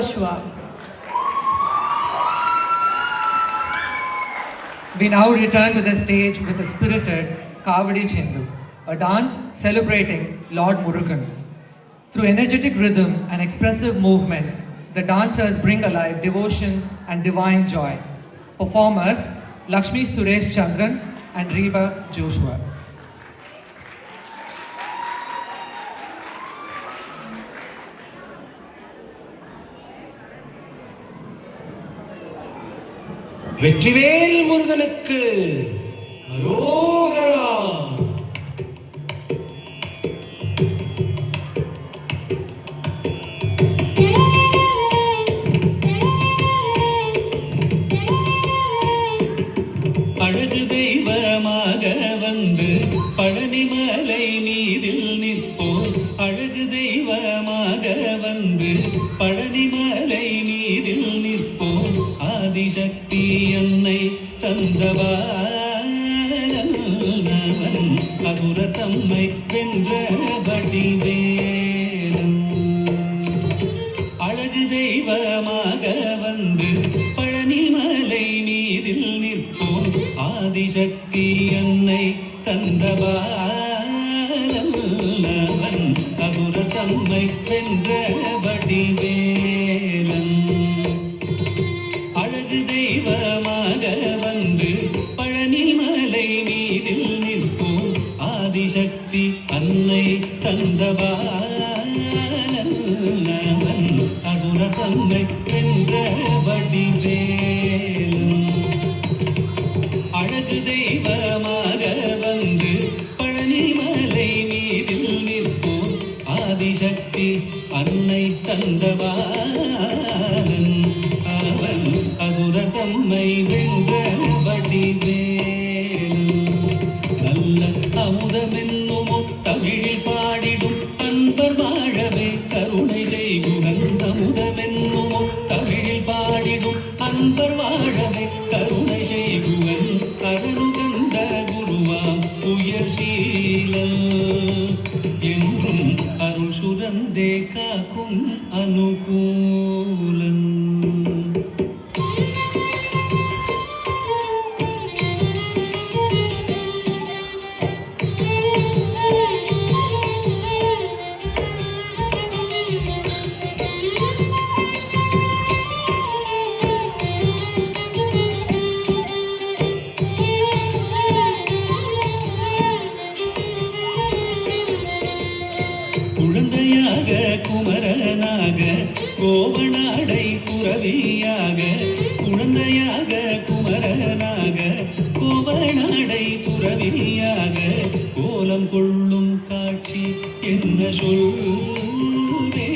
Joshua. We now return to the stage with a spirited Kavadi Chendu, a dance celebrating Lord Murugan. Through energetic rhythm and expressive movement, the dancers bring alive devotion and divine joy. Performers Lakshmi Suresh Chandran and Reba Joshua. Vetrivel முருகனுக்கு அரோகரா. அழகு தெய்வமாக வந்து பழனிமலை மீதில் நிற்போம். அழகு தெய்வமாக வந்து பழனிமலை மீதில் நிற்போம். ஆதிசக்தி அன்னை தந்தவானவன் அசுரர் தம்மை வென்ற வடிவேலன். அழகு தெய்வமாக வந்து பழனிமலை மீதில் நிற்போம். ஆதிசக்தி அன்னை தந்தவானவன் அசுரர் தம்மை வென்ற வடிவேலன். அழகு தெய்வமாக வந்து பழனிமலை மீதில் நிற்போம். ஆதிசக்தி அன்னை தந்தவானவன் அசுரர் தம்மை வென்ற வடிவேலன். அழகு தெய்வமாக வந்து பழனிமலை மீதில் நிற்போம். ஆதிசக்தி அன்னை தந்தவானன் அவன் அசுரர் தம்மை வென்ற வடிவேலன். நல்ல அமுதமென்னுமோ தமிழில் பாடிடும் அன்பர் வாழவே கருணை செய்குகன். அமுதமென்னுமோ தமிழில் பாடிடும் அன்பர் வாழவே கருணை செய்குவன். அருகந்த குருவாம் உயர் சீலல் என்றும் அருள் சுரந்தே காக்கும் அனுகூலன். குழந்தையாக குமரனாக கோவனாடை புறவியாக. குழந்தையாக குமரனாக கோவனாடை புறவியாக. கோலம் கொள்ளும் காட்சி என்ன சொல்வேன்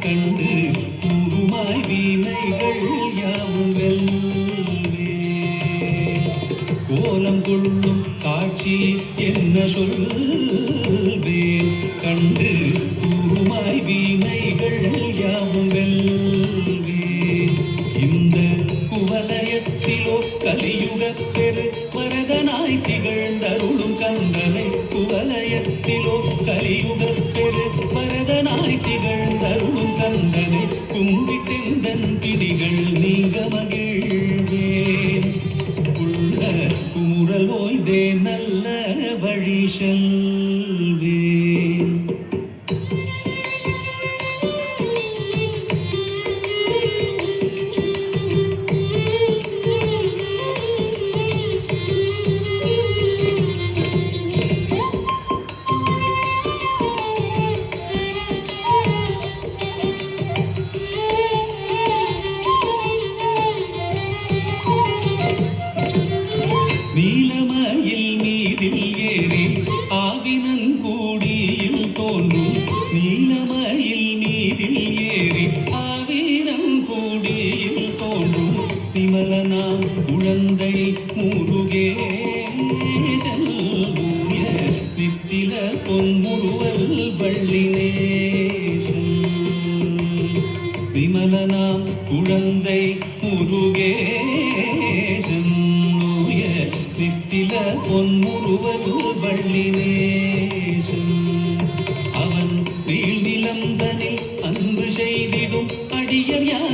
கண்டு கூறுமாய் வீணைகள் யாவும் வெல்வே. கோலம் கொள்ளும் காட்சி என்ன சொல்வேன் கண்டு கூறுமாய் வீணைகள் யாவும் வெல்வே. இந்த குவலயத்திலோ கலியுகப் பெரு வரதனாய் திகழ்ந்தருளும் கந்தனை. குவலயத்திலோ கலியுகப் பெரு வரதனாய் திகழ்ந்தருளும் கந்தனை. கும்பிட்டெந்தன் பிடிகள் நீங்க மகிழ்வேன். உள்ள குமுறல் ஓய்ந்தே நல்ல வழி செல்வேன். நீலமயில் மீதில் ஏறி ஆவினங்கூடியில் தோன்றும். நீலமயில் மீதில் ஏறி ஆவினங்கூடியில் தோன்றும். விமலனாம் குழந்தை முருகேசன் ஊய நித்தில பொன்முருவல் வள்ளினேசன். விமலனாம் குழந்தை முருகேசன் நித்தில பொன்முருவல் வள்ளினேசன். அவன் நீள் நிலந்தனில் அன்பு செய்திடும் அடியர் யார்